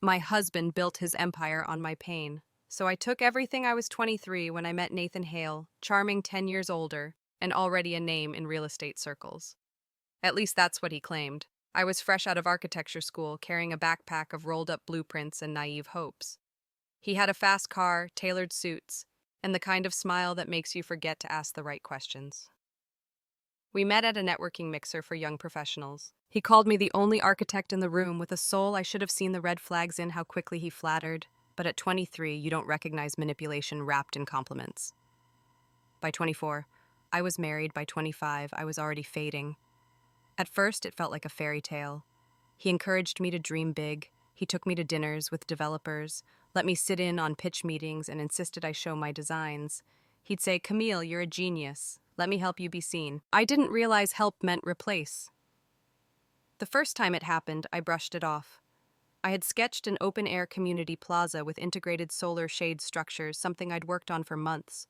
My husband built his empire on my pain. So I took everything. I was 23 when I met Nathan Hale, charming 10 years older, and already a name in real estate circles. At least that's what he claimed. I was fresh out of architecture school, carrying a backpack of rolled up blueprints and naive hopes. He had a fast car, tailored suits, and the kind of smile that makes you forget to ask the right questions. We met at a networking mixer for young professionals. He called me the only architect in the room with a soul I should have seen the red flags in. How quickly he flattered. But at 23, you don't recognize manipulation wrapped in compliments. By 24, I was married. By 25, I was already fading. At first, it felt like a fairy tale. He encouraged me to dream big. He took me to dinners with developers, let me sit in on pitch meetings, and insisted I show my designs. He'd say, "Camille, you're a genius. Let me help you be seen." I didn't realize help meant replace. The first time it happened, I brushed it off. I had sketched an open-air community plaza with integrated solar shade structures, something I'd worked on for months.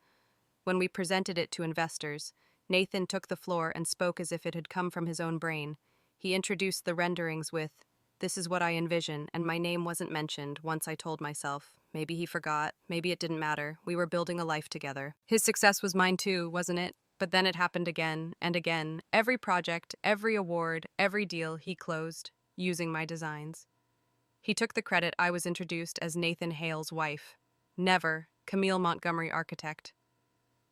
When we presented it to investors, Nathan took the floor and spoke as if it had come from his own brain. He introduced the renderings with, "This is what I envision," and my name wasn't mentioned. Once I told myself. Maybe he forgot, maybe it didn't matter. We were building a life together. His success was mine too, wasn't it? But then it happened again and again. Every project, every award, every deal he closed, using my designs. He took the credit. I was introduced as Nathan Hale's wife. Never Camille Montgomery Architect.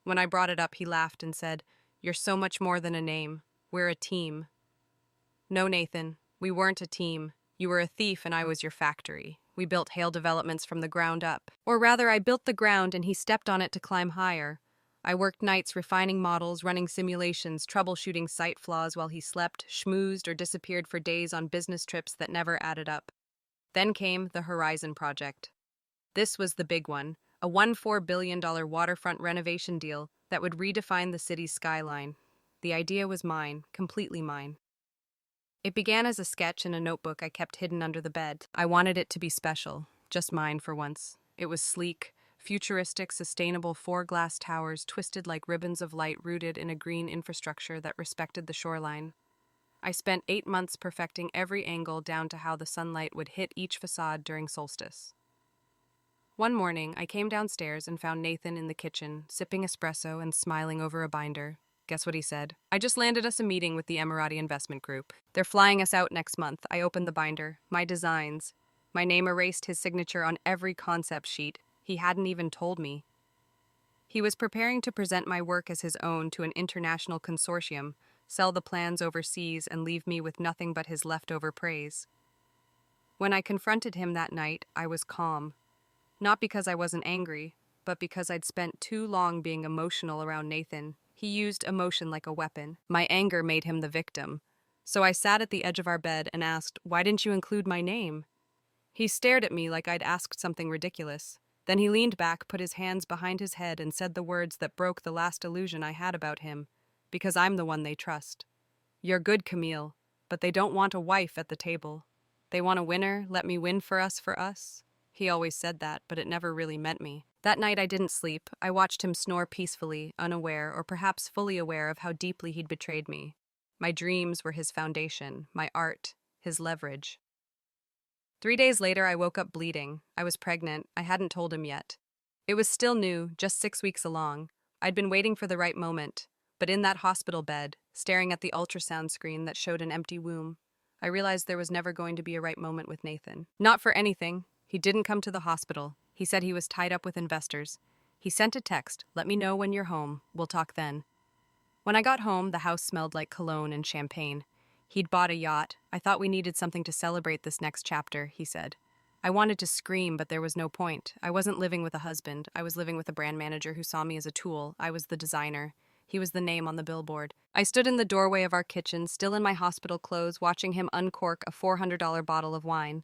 When I brought it up, he laughed and said, "You're so much more than a name. We're a team." No, Nathan, we weren't a team. You were a thief and I was your factory. We built Hale Developments from the ground up. Or rather, I built the ground and he stepped on it to climb higher. I worked nights refining models, running simulations, troubleshooting site flaws while he slept, schmoozed, or disappeared for days on business trips that never added up. Then came the Horizon Project. This was the big one, a $1.4 billion waterfront renovation deal that would redefine the city's skyline. The idea was mine, completely mine. It began as a sketch in a notebook I kept hidden under the bed. I wanted it to be special, just mine for once. It was sleek, futuristic, sustainable, 4 glass towers twisted like ribbons of light rooted in a green infrastructure that respected the shoreline. I spent 8 months perfecting every angle down to how the sunlight would hit each facade during solstice. One morning, I came downstairs and found Nathan in the kitchen, sipping espresso and smiling over a binder. Guess what he said? "I just landed us a meeting with the Emirati Investment Group. They're flying us out next month." I opened the binder. My designs. My name erased his signature on every concept sheet. He hadn't even told me. He was preparing to present my work as his own to an international consortium, sell the plans overseas, and leave me with nothing but his leftover praise. When I confronted him that night, I was calm. Not because I wasn't angry, but because I'd spent too long being emotional around Nathan. He used emotion like a weapon. My anger made him the victim. So I sat at the edge of our bed and asked, "Why didn't you include my name?" He stared at me like I'd asked something ridiculous. Then he leaned back, put his hands behind his head, and said the words that broke the last illusion I had about him. "Because I'm the one they trust. You're good, Camille, but they don't want a wife at the table. They want a winner. Let me win for us, for us." He always said that, but it never really meant me. That night I didn't sleep. I watched him snore peacefully, unaware, or perhaps fully aware of how deeply he'd betrayed me. My dreams were his foundation, my art, his leverage. 3 days later, I woke up bleeding. I was pregnant. I hadn't told him yet. It was still new, just 6 weeks along. I'd been waiting for the right moment. But in that hospital bed, staring at the ultrasound screen that showed an empty womb, I realized there was never going to be a right moment with Nathan. Not for anything. He didn't come to the hospital. He said he was tied up with investors. He sent a text, "Let me know when you're home. We'll talk then." When I got home, the house smelled like cologne and champagne. He'd bought a yacht. "I thought we needed something to celebrate this next chapter," he said. I wanted to scream, but there was no point. I wasn't living with a husband. I was living with a brand manager who saw me as a tool. I was the designer. He was the name on the billboard. I stood in the doorway of our kitchen, still in my hospital clothes, watching him uncork a $400 bottle of wine.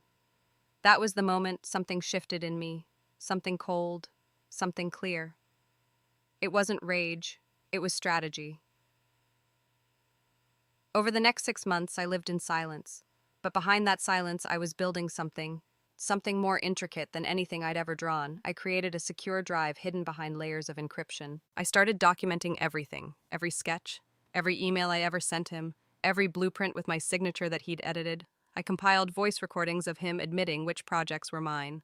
That was the moment something shifted in me. Something cold. Something clear. It wasn't rage. It was strategy. Over the next 6 months, I lived in silence. But behind that silence, I was building something more intricate than anything I'd ever drawn. I created a secure drive hidden behind layers of encryption. I started documenting everything, every sketch, every email I ever sent him, every blueprint with my signature that he'd edited. I compiled voice recordings of him admitting which projects were mine.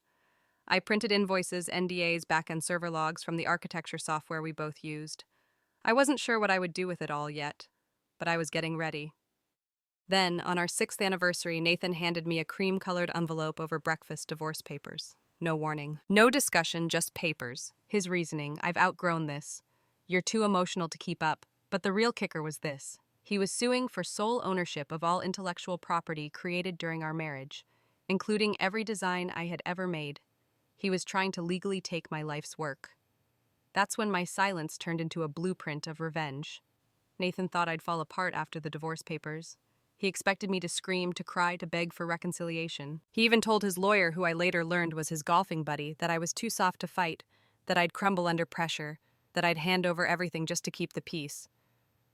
I printed invoices, NDAs, back-end server logs from the architecture software we both used. I wasn't sure what I would do with it all yet, but I was getting ready. Then, on our 6th anniversary, Nathan handed me a cream-colored envelope over breakfast divorce papers. No warning. No discussion, just papers. His reasoning: I've outgrown this. You're too emotional to keep up. But the real kicker was this. He was suing for sole ownership of all intellectual property created during our marriage, including every design I had ever made. He was trying to legally take my life's work. That's when my silence turned into a blueprint of revenge. Nathan thought I'd fall apart after the divorce papers. He expected me to scream, to cry, to beg for reconciliation. He even told his lawyer, who I later learned was his golfing buddy, that I was too soft to fight, that I'd crumble under pressure, that I'd hand over everything just to keep the peace.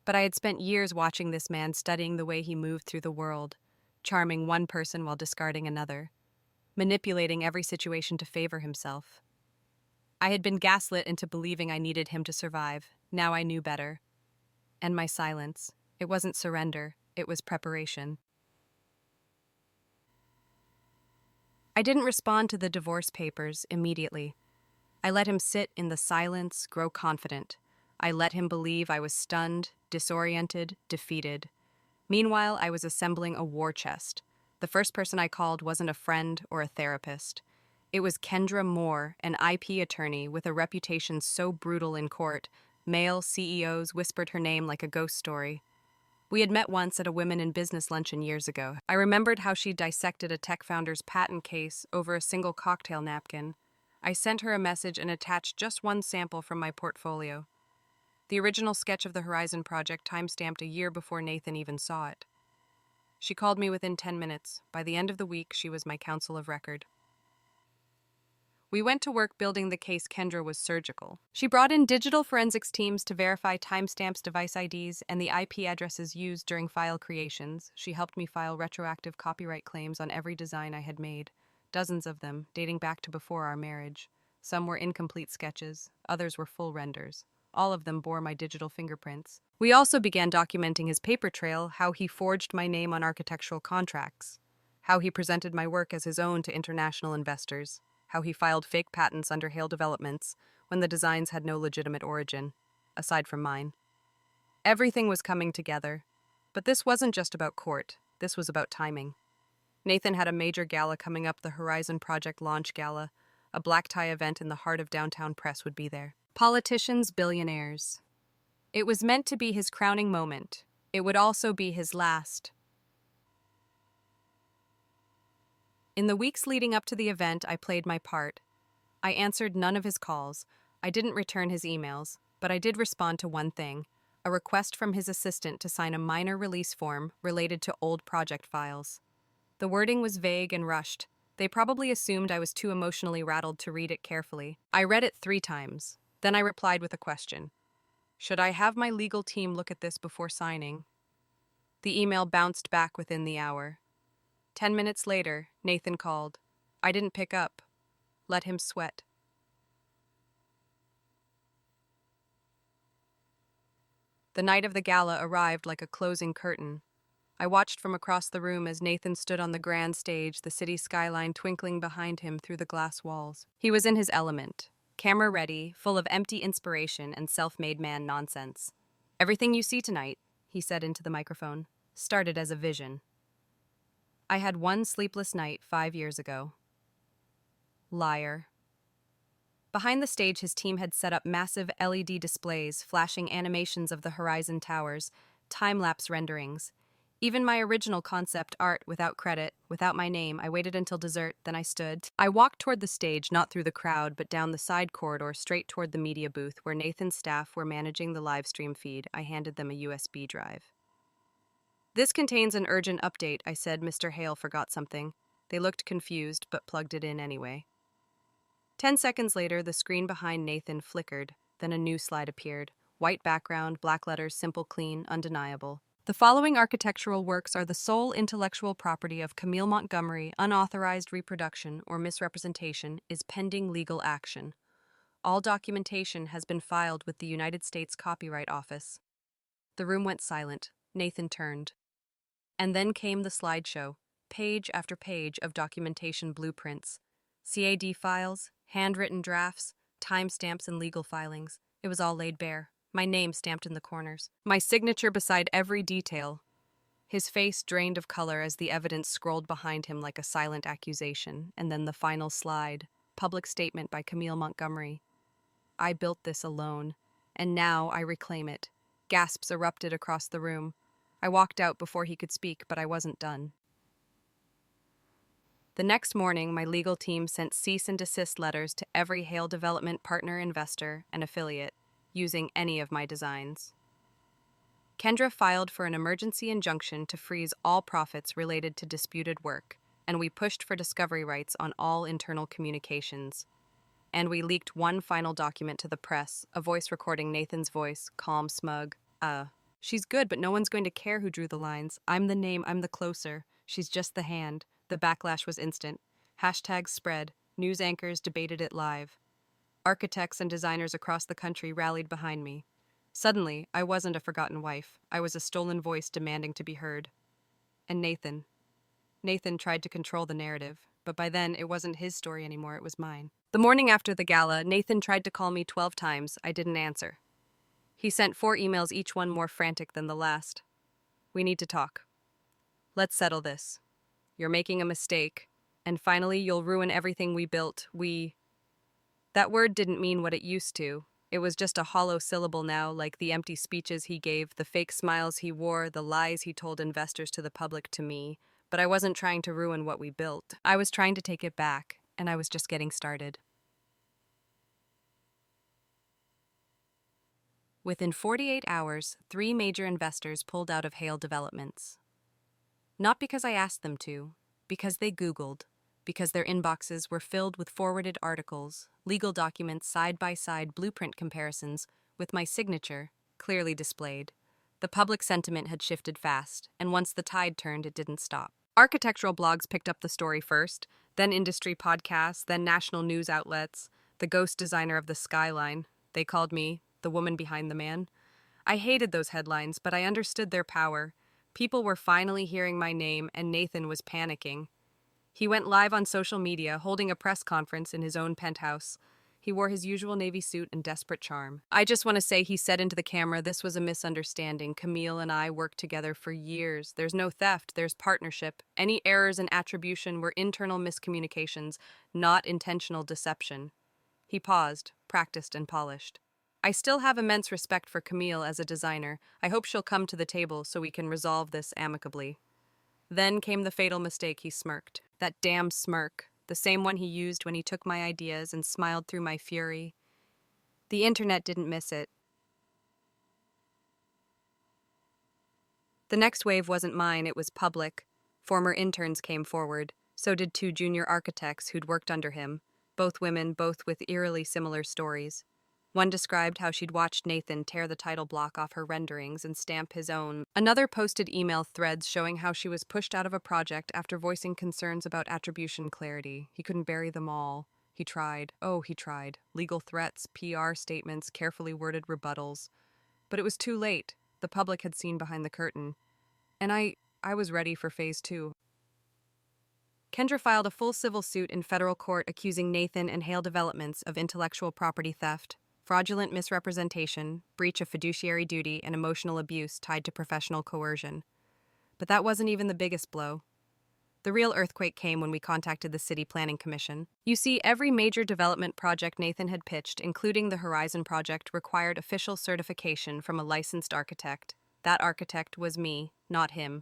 But I had spent years watching this man, studying the way he moved through the world, charming one person while discarding another, manipulating every situation to favor himself. I had been gaslit into believing I needed him to survive. Now I knew better. And my silence, it wasn't surrender, it was preparation. I didn't respond to the divorce papers immediately. I let him sit in the silence, grow confident. I let him believe I was stunned, disoriented, defeated. Meanwhile, I was assembling a war chest. The first person I called wasn't a friend or a therapist. It was Kendra Moore, an IP attorney with a reputation so brutal in court, male CEOs whispered her name like a ghost story. We had met once at a Women in Business luncheon years ago. I remembered how she dissected a tech founder's patent case over a single cocktail napkin. I sent her a message and attached just one sample from my portfolio. The original sketch of the Horizon project timestamped a year before Nathan even saw it. She called me within 10 minutes. By the end of the week, she was my counsel of record. We went to work building the case. Kendra was surgical. She brought in digital forensics teams to verify timestamps, device IDs, and the IP addresses used during file creations. She helped me file retroactive copyright claims on every design I had made, dozens of them, dating back to before our marriage. Some were incomplete sketches, others were full renders. All of them bore my digital fingerprints. We also began documenting his paper trail, how he forged my name on architectural contracts, how he presented my work as his own to international investors, how he filed fake patents under Hale Developments when the designs had no legitimate origin, aside from mine. Everything was coming together. But this wasn't just about court. This was about timing. Nathan had a major gala coming up, the Horizon Project Launch Gala. A black tie event in the heart of downtown press would be there. Politicians, billionaires. It was meant to be his crowning moment. It would also be his last. In the weeks leading up to the event, I played my part. I answered none of his calls. I didn't return his emails, but I did respond to one thing, a request from his assistant to sign a minor release form related to old project files. The wording was vague and rushed. They probably assumed I was too emotionally rattled to read it carefully. I read it 3 times. Then I replied with a question. Should I have my legal team look at this before signing? The email bounced back within the hour. 10 minutes later, Nathan called. I didn't pick up. Let him sweat. The night of the gala arrived like a closing curtain. I watched from across the room as Nathan stood on the grand stage, the city skyline twinkling behind him through the glass walls. He was in his element, camera ready, full of empty inspiration and self-made man nonsense. Everything you see tonight, he said into the microphone, started as a vision. I had one sleepless night 5 years ago. Liar. Behind the stage, his team had set up massive LED displays, flashing animations of the Horizon Towers, time-lapse renderings. Even my original concept art, without credit, without my name. I waited until dessert, then I stood. I walked toward the stage, not through the crowd, but down the side corridor, straight toward the media booth, where Nathan's staff were managing the live stream feed. I handed them a USB drive. This contains an urgent update, I said. Mr. Hale forgot something. They looked confused, but plugged it in anyway. 10 seconds later, the screen behind Nathan flickered. Then a new slide appeared. White background, black letters, simple, clean, undeniable. The following architectural works are the sole intellectual property of Camille Montgomery. Unauthorized reproduction or misrepresentation is pending legal action. All documentation has been filed with the United States Copyright Office. The room went silent. Nathan turned. And then came the slideshow. page after page of documentation blueprints, CAD files, handwritten drafts, timestamps, and legal filings. It was all laid bare, my name stamped in the corners, my signature beside every detail. His face drained of color as the evidence scrolled behind him like a silent accusation, and then the final slide, public statement by Camille Montgomery. I built this alone, and now I reclaim it. Gasps erupted across the room. I walked out before he could speak, but I wasn't done. The next morning, my legal team sent cease and desist letters to every Hale Development partner, investor, and affiliate, using any of my designs. Kendra filed for an emergency injunction to freeze all profits related to disputed work, and we pushed for discovery rights on all internal communications. And we leaked one final document to the press, a voice recording Nathan's voice, calm, smug. She's good, but no one's going to care who drew the lines. I'm the name, I'm the closer. She's just the hand. The backlash was instant. Hashtags spread. News anchors debated it live. Architects and designers across the country rallied behind me. Suddenly, I wasn't a forgotten wife. I was a stolen voice demanding to be heard. And Nathan. Nathan tried to control the narrative, but by then it wasn't his story anymore, it was mine. The morning after the gala, Nathan tried to call me 12 times. I didn't answer. He sent 4 emails, each one more frantic than the last. We need to talk. Let's settle this. You're making a mistake, and finally you'll ruin everything we built. That word didn't mean what it used to. It was just a hollow syllable now, like the empty speeches he gave, the fake smiles he wore, the lies he told investors to the public to me. But I wasn't trying to ruin what we built. I was trying to take it back, and I was just getting started. Within 48 hours, 3 major investors pulled out of Hale Developments. Not because I asked them to, because they Googled, because their inboxes were filled with forwarded articles, legal documents, side-by-side blueprint comparisons with my signature clearly displayed. The public sentiment had shifted fast, and once the tide turned, it didn't stop. Architectural blogs picked up the story first, then industry podcasts, then national news outlets, the ghost designer of the skyline. They called me the woman behind the man. I hated those headlines, but I understood their power. People were finally hearing my name, and Nathan was panicking. He went live on social media, holding a press conference in his own penthouse. He wore his usual navy suit and desperate charm. I just want to say, he said into the camera, this was a misunderstanding. Camille and I worked together for years. There's no theft, there's partnership. Any errors in attribution were internal miscommunications, not intentional deception. He paused, practiced, and polished. I still have immense respect for Camille as a designer. I hope she'll come to the table so we can resolve this amicably. Then came the fatal mistake. He smirked. That damn smirk. The same one he used when he took my ideas and smiled through my fury. The internet didn't miss it. The next wave wasn't mine, it was public. Former interns came forward. So did 2 junior architects who'd worked under him. Both women, both with eerily similar stories. One described how she'd watched Nathan tear the title block off her renderings and stamp his own. Another posted email threads showing how she was pushed out of a project after voicing concerns about attribution clarity. He couldn't bury them all. He tried. Oh, he tried. Legal threats, PR statements, carefully worded rebuttals. But it was too late. The public had seen behind the curtain. And I was ready for phase 2. Kendra filed a full civil suit in federal court accusing Nathan and Hale Developments of intellectual property theft, fraudulent misrepresentation, breach of fiduciary duty, and emotional abuse tied to professional coercion. But that wasn't even the biggest blow. The real earthquake came when we contacted the City Planning Commission. You see, every major development project Nathan had pitched, including the Horizon project, required official certification from a licensed architect. That architect was me, not him.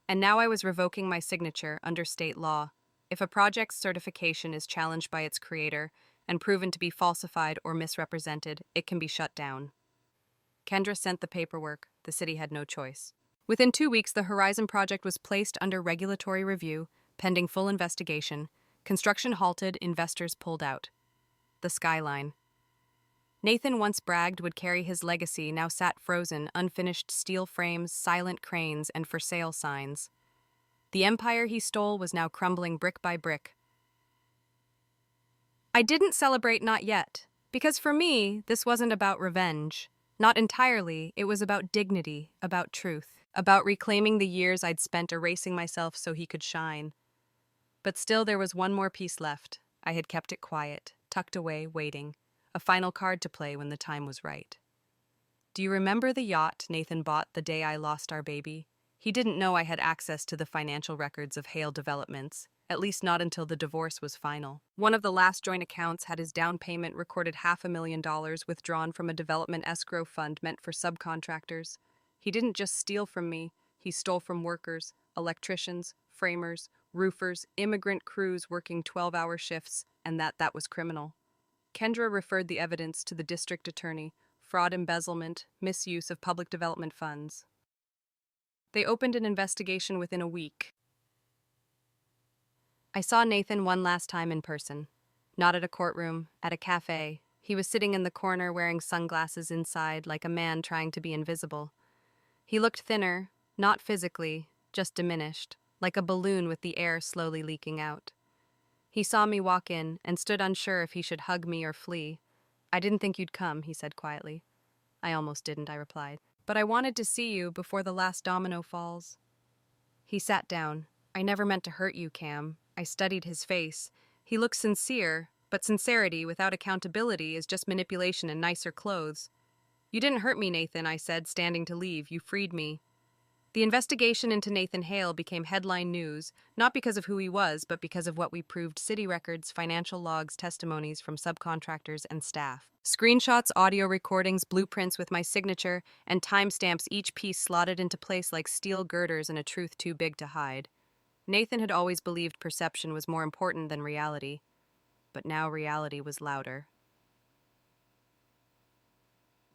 And now I was revoking my signature under state law. If a project's certification is challenged by its creator, and proven to be falsified or misrepresented, it can be shut down. Kendra sent the paperwork. The city had no choice. Within 2 weeks, the Horizon project was placed under regulatory review, pending full investigation. Construction halted, investors pulled out. The skyline. Nathan once bragged would carry his legacy, now sat frozen, unfinished steel frames, silent cranes, and for sale signs. The empire he stole was now crumbling brick by brick. I didn't celebrate, not yet, because for me, this wasn't about revenge. Not entirely, it was about dignity, about truth. about reclaiming the years I'd spent erasing myself so he could shine. But still, there was one more piece left. I had kept it quiet, tucked away, waiting, a final card to play when the time was right. Do you remember the yacht Nathan bought the day I lost our baby? He didn't know I had access to the financial records of Hale Developments, at least not until the divorce was final. One of the last joint accounts had his down payment recorded $500,000 withdrawn from a development escrow fund meant for subcontractors. He didn't just steal from me, he stole from workers, electricians, framers, roofers, immigrant crews working 12-hour shifts, and that was criminal. Kendra referred the evidence to the district attorney: fraud, embezzlement, misuse of public development funds. They opened an investigation within a week. I saw Nathan one last time in person. Not at a courtroom, at a cafe. He was sitting in the corner wearing sunglasses inside, like a man trying to be invisible. He looked thinner, not physically, just diminished, like a balloon with the air slowly leaking out. He saw me walk in and stood unsure if he should hug me or flee. I didn't think you'd come, he said quietly. I almost didn't, I replied. But I wanted to see you before the last domino falls. He sat down. I never meant to hurt you, Cam. I studied his face. He looked sincere, but sincerity without accountability is just manipulation in nicer clothes. You didn't hurt me, Nathan, I said, standing to leave. You freed me. The investigation into Nathan Hale became headline news, not because of who he was, but because of what we proved: city records, financial logs, testimonies from subcontractors and staff. Screenshots, audio recordings, blueprints with my signature, and timestamps, each piece slotted into place like steel girders in a truth too big to hide. Nathan had always believed perception was more important than reality, but now reality was louder.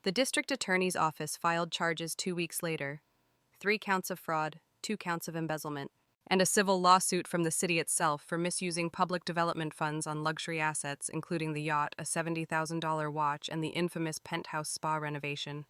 The district attorney's office filed charges 2 weeks later. 3 counts of fraud, 2 counts of embezzlement, and a civil lawsuit from the city itself for misusing public development funds on luxury assets, including the yacht, a $70,000 watch, and the infamous penthouse spa renovation.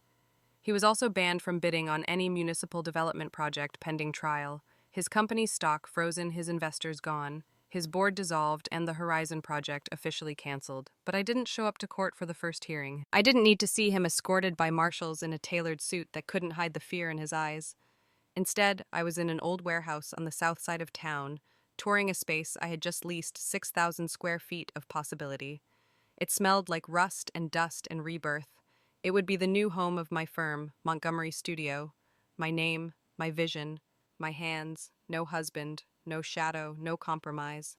He was also banned from bidding on any municipal development project pending trial, his company's stock frozen, his investors gone, his board dissolved, and the Horizon project officially canceled. But I didn't show up to court for the first hearing. I didn't need to see him escorted by marshals in a tailored suit that couldn't hide the fear in his eyes. Instead, I was in an old warehouse on the south side of town, touring a space I had just leased 6,000 square feet of possibility. It smelled like rust and dust and rebirth. It would be the new home of my firm, Montgomery Studio. My name, my vision, my hands, no husband, no shadow, no compromise.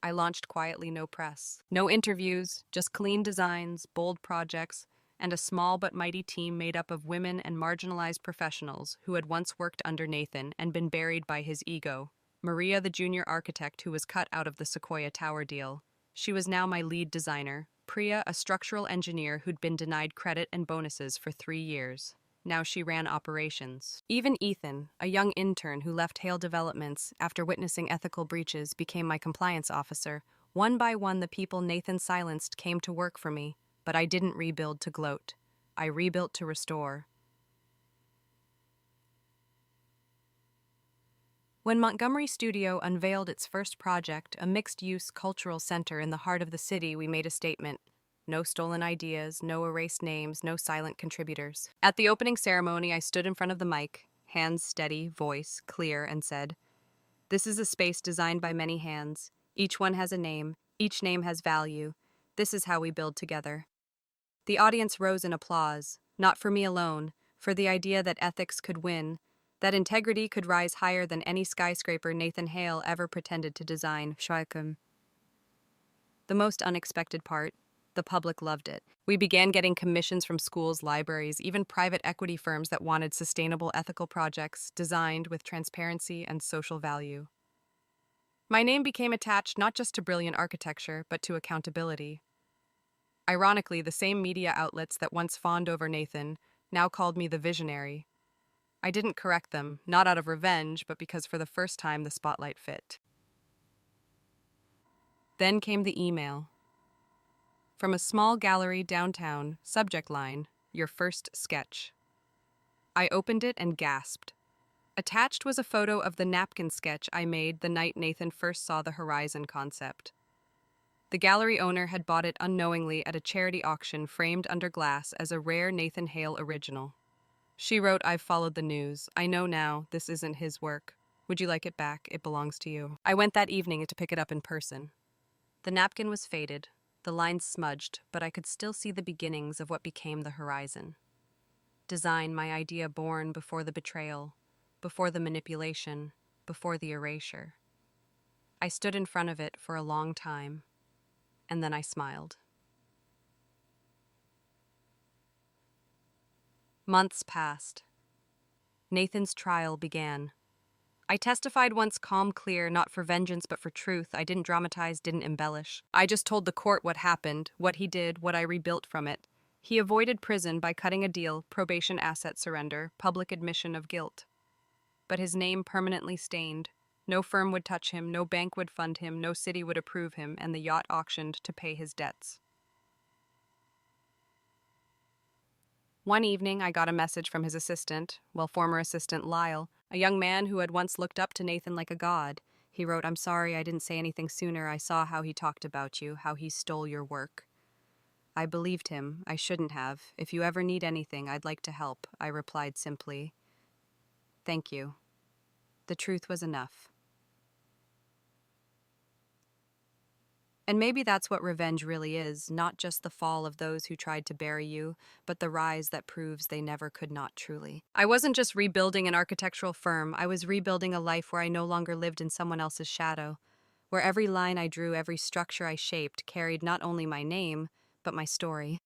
I launched quietly, no press. No interviews, just clean designs, bold projects, and a small but mighty team made up of women and marginalized professionals who had once worked under Nathan and been buried by his ego. Maria, the junior architect who was cut out of the Sequoia Tower deal. She was now my lead designer. Priya, a structural engineer who'd been denied credit and bonuses for 3 years. Now she ran operations. Even Ethan, a young intern who left Hale Developments after witnessing ethical breaches, became my compliance officer. One by one, the people Nathan silenced came to work for me. But I didn't rebuild to gloat. I rebuilt to restore. When Montgomery Studio unveiled its first project, a mixed-use cultural center in the heart of the city, we made a statement. No stolen ideas, no erased names, no silent contributors. At the opening ceremony, I stood in front of the mic, hands steady, voice clear, and said, "This is a space designed by many hands. Each one has a name. Each name has value. This is how we build together." The audience rose in applause, not for me alone, for the idea that ethics could win, that integrity could rise higher than any skyscraper Nathan Hale ever pretended to design. The most unexpected part, the public loved it. We began getting commissions from schools, libraries, even private equity firms that wanted sustainable, ethical projects designed with transparency and social value. My name became attached not just to brilliant architecture, but to accountability. Ironically, the same media outlets that once fawned over Nathan now called me the visionary. I didn't correct them, not out of revenge, but because for the first time the spotlight fit. Then came the email. From a small gallery downtown, subject line, "Your first sketch." I opened it and gasped. Attached was a photo of the napkin sketch I made the night Nathan first saw the Horizon concept. The gallery owner had bought it unknowingly at a charity auction, framed under glass as a rare Nathan Hale original. She wrote, I've followed the news. I know now this isn't his work. Would you like it back? It belongs to you. I went that evening to pick it up in person. The napkin was faded, the lines smudged, but I could still see the beginnings of what became the horizon. Design, my idea born before the betrayal, before the manipulation, before the erasure. I stood in front of it for a long time, and then I smiled. Months passed. Nathan's trial began. I testified once calm, clear, not for vengeance but for truth. I didn't dramatize, didn't embellish. I just told the court what happened, what he did, what I rebuilt from it. He avoided prison by cutting a deal, probation asset surrender, public admission of guilt. But his name permanently stained. No firm would touch him, no bank would fund him, no city would approve him, and the yacht auctioned to pay his debts. One evening, I got a message from his assistant, former assistant Lyle, a young man who had once looked up to Nathan like a god. He wrote, I'm sorry I didn't say anything sooner. I saw how he talked about you, how he stole your work. I believed him. I shouldn't have. If you ever need anything, I'd like to help. I replied simply, thank you. The truth was enough. And maybe that's what revenge really is, not just the fall of those who tried to bury you, but the rise that proves they never could not truly. I wasn't just rebuilding an architectural firm, I was rebuilding a life where I no longer lived in someone else's shadow, where every line I drew, every structure I shaped carried not only my name, but my story.